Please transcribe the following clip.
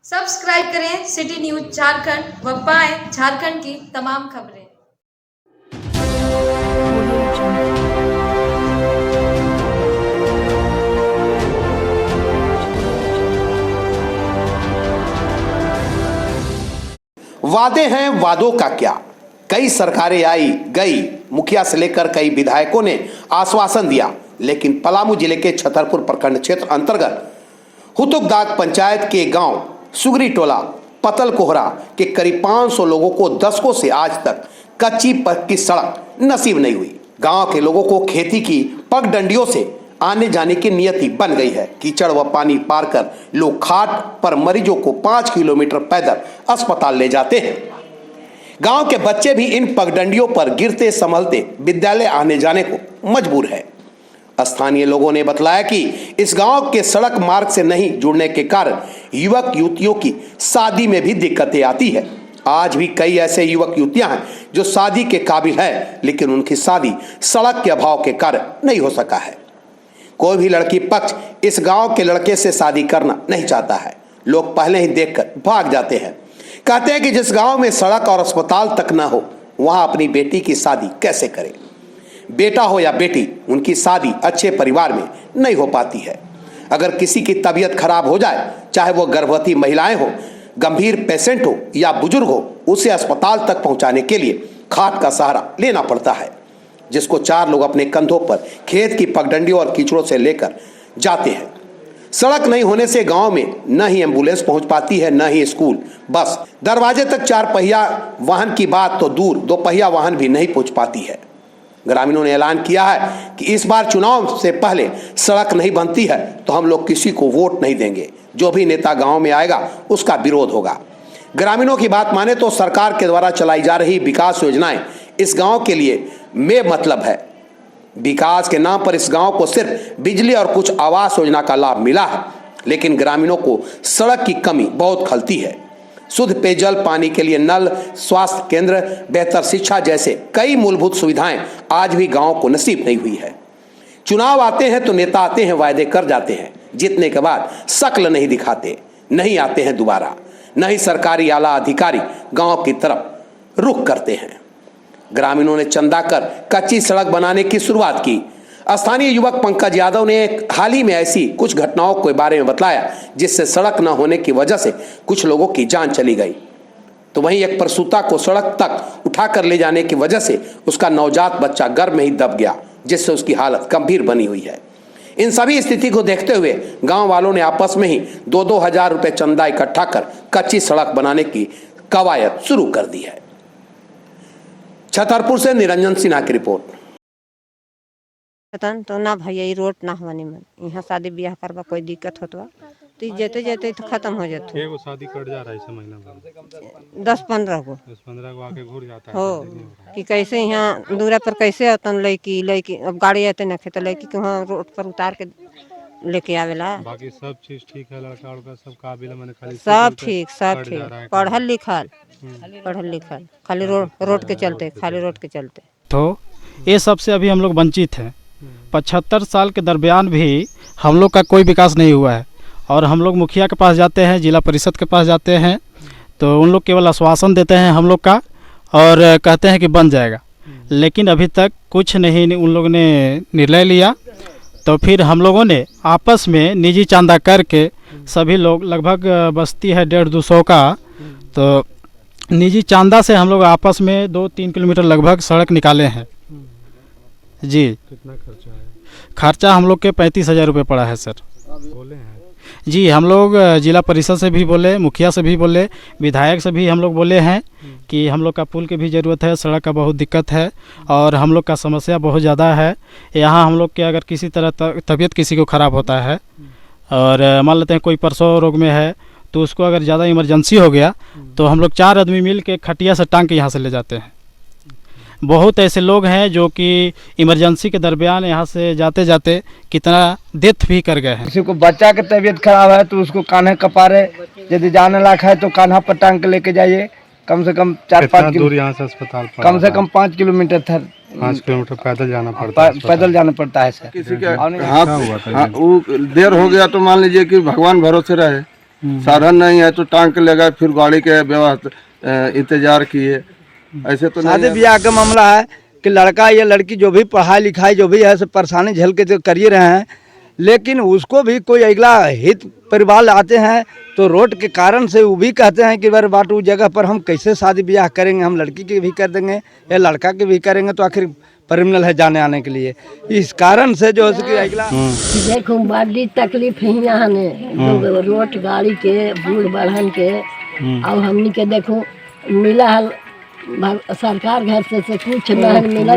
Subscribe करें city news Jharkhand व पाएं झारखंड की तमाम खबरें। वादे हैं, वादों का क्या। कई सरकारें आई गई, मुखिया से लेकर कई विधायकों ने आश्वासन दिया, लेकिन पलामू जिले के छतरपुर प्रखंड क्षेत्र अंतर्गत हुतुकदाग पंचायत के गांव सुगरी टोला पतल कोहरा के करीब 500 लोगों को दशकों से आज तक कच्ची पक्की सड़क नसीब नहीं हुई। गांव के लोगों को खेती की पगडंडियों से आने जाने की नियति बन गई है। कीचड़ व पानी पार कर लोग खाट पर मरीजों को 5 किलोमीटर पैदल अस्पताल ले जाते हैं। गांव के बच्चे भी इन पगडंडियों पर गिरते संभलते विद्यालय आने जाने को मजबूर है। स्थानीय लोगों ने बतलाया कि इस गांव के सड़क मार्ग से नहीं जुड़ने के कारण युवक युवतियों की शादी में भी दिक्कतें आती है। आज भी कई ऐसे युवक युवतियां हैं जो शादी के काबिल है, लेकिन उनकी शादी सड़क के अभाव के कारण नहीं हो सका है। कोई भी लड़की पक्ष इस गांव के लड़के से शादी करना नहीं चाहता है। लोग पहले ही देखकर भाग जाते हैं। कहते हैं कि जिस गांव में सड़क और अस्पताल तक न हो, वहां अपनी बेटी की शादी कैसे करें। बेटा हो या बेटी, उनकी शादी अच्छे परिवार में नहीं हो पाती है। अगर किसी की तबीयत खराब हो जाए, चाहे वो गर्भवती महिलाएं हो, गंभीर पेशेंट हो या बुजुर्ग हो, उसे अस्पताल तक पहुंचाने के लिए खाट का सहारा लेना पड़ता है, जिसको 4 लोग अपने कंधों पर खेत की पगडंडियों और कीचड़ों से लेकर जाते हैं। सड़क नहीं होने से गांव में न ही एम्बुलेंस पहुंच पाती है, न ही स्कूल, बस दरवाजे तक 4 पहिया वाहन की बात तो दूर 2 पहिया वाहन भी नहीं पहुंच पाती है। ग्रामीणों ने ऐलान किया है कि इस बार चुनाव से पहले सड़क नहीं बनती है तो हम लोग किसी को वोट नहीं देंगे। जो भी नेता गांव में आएगा उसका विरोध होगा। ग्रामीणों की बात माने तो सरकार के द्वारा चलाई जा रही विकास योजनाएं इस गांव के लिए मतलब है। विकास के नाम पर इस गांव को सिर्फ बिजली और कुछ आवास योजना का लाभ मिला है, लेकिन ग्रामीणों को सड़क की कमी बहुत खलती है। शुद्ध पेयजल, पानी के लिए नल, स्वास्थ्य केंद्र, बेहतर शिक्षा जैसे कई मूलभूत सुविधाएं आज भी गांव को नसीब नहीं हुई है। चुनाव आते हैं तो नेता आते हैं, वायदे कर जाते हैं, जीतने के बाद शक्ल नहीं दिखाते, नहीं आते हैं दोबारा, नहीं सरकारी आला अधिकारी गांव की तरफ रुख करते हैं। ग्रामीणों ने चंदा कर कच्ची सड़क बनाने की शुरुआत की। स्थानीय युवक पंकज यादव ने हाल ही में ऐसी कुछ घटनाओं के बारे में बताया, जिससे सड़क न होने की वजह से कुछ लोगों की जान चली गई। तो वहीं एक प्रसूता को सड़क तक उठाकर ले जाने की वजह से उसका नवजात बच्चा गर्भ में ही दब गया, जिससे उसकी हालत गंभीर बनी हुई है। इन सभी स्थिति को देखते हुए गांव वालों ने आपस में ही 2-2 हजार रुपए चंदा इकट्ठा कर कच्ची सड़क बनाने की कवायद शुरू कर दी है। छतरपुर से निरंजन सिन्हा की रिपोर्ट। तो ना भैया रोड ना होने में यहाँ शादी ब्याह करवा कोई दिक्कत होता तो जेते जेते तो खत्म हो जाता। एगो शादी कट जा रहा है इस महीना में 10-15 को आके घूर जाता है हो कि कैसे यहाँ दूरा पर कैसे अतन लड़की अब गाड़ी आते ना खेत लड़की के वहाँ रोड पर उतार के लेके आवेला। बाकी सब चीज ठीक है, लड़का उड़का सब काबिल है, मैंने खाली सब ठीक पढ़ल लिखल खाली रोड के चलते तो ये सबसे अभी हम लोग वंचित हैं। 75 साल के दरमियान भी हम लोग का कोई विकास नहीं हुआ है और हम लोग मुखिया के पास जाते हैं, जिला परिषद के पास जाते हैं, तो उन लोग केवल आश्वासन देते हैं हम लोग का और कहते हैं कि बन जाएगा, लेकिन अभी तक कुछ नहीं उन लोगों ने निर्णय लिया। तो फिर हम लोगों ने आपस में निजी चांदा करके सभी लोग लगभग बस्ती है 150-200 का, तो निजी चांदा से हम लोग आपस में 2-3 किलोमीटर लगभग सड़क निकाले हैं जी। कितना खर्चा है? खर्चा हम लोग के 35,000 रुपये पड़ा है सर। बोले हैं जी, हम लोग जिला परिषद से भी बोले, मुखिया से भी बोले, विधायक से भी हम लोग बोले हैं कि हम लोग का पुल की भी ज़रूरत है, सड़क का बहुत दिक्कत है और हम लोग का समस्या बहुत ज़्यादा है। यहाँ हम लोग के अगर किसी तरह तबीयत किसी को ख़राब होता है और मान लेते हैं कोई परसों रोग में है, तो उसको अगर ज़्यादा इमरजेंसी हो गया तो हम लोग 4 आदमी मिल के खटिया से टांग के यहाँ से ले जाते हैं। बहुत ऐसे लोग हैं जो कि इमरजेंसी के दरमियान यहाँ से जाते जाते कितना डेथ भी कर गए हैं। किसी को बच्चा की तबीयत खराब है तो उसको कान्हे कपारे यदि जाने लायक है तो कान्हा पर टांग के लेके जाइए। कम से कम 4-5 दूर यहाँ से अस्पताल कम से कम 5 किलोमीटर था, 5 किलोमीटर पैदल जाना पड़ता है सर। किसी का हाँ, वो देर हो गया तो मान लीजिए कि भगवान भरोसे रहे साधन नहीं है तो टांग के ले गए, फिर गाड़ी के व्यवस्था इंतजार किए। ऐसे तो शादी नहीं है। ब्याह का मामला है कि लड़का या लड़की जो भी पढ़ाई लिखाई जो भी है सब परेशानी झेल के जो करिए रहे हैं, लेकिन उसको भी कोई अगला हित परिवार आते हैं तो रोड के कारण से वो भी कहते हैं कि बार बाट उस जगह पर हम कैसे शादी ब्याह करेंगे, हम लड़की की भी कर देंगे या लड़का की भी करेंगे, तो आखिर परिमिनल है जाने आने के लिए। इस कारण से जो है कि अगला देखो बड़ी तकलीफ है यहाँ ने रोड गाड़ी के बूढ़ बढ़न के। और हमनी के देखो मिला है सरकार घर से कुछ नहीं मिला।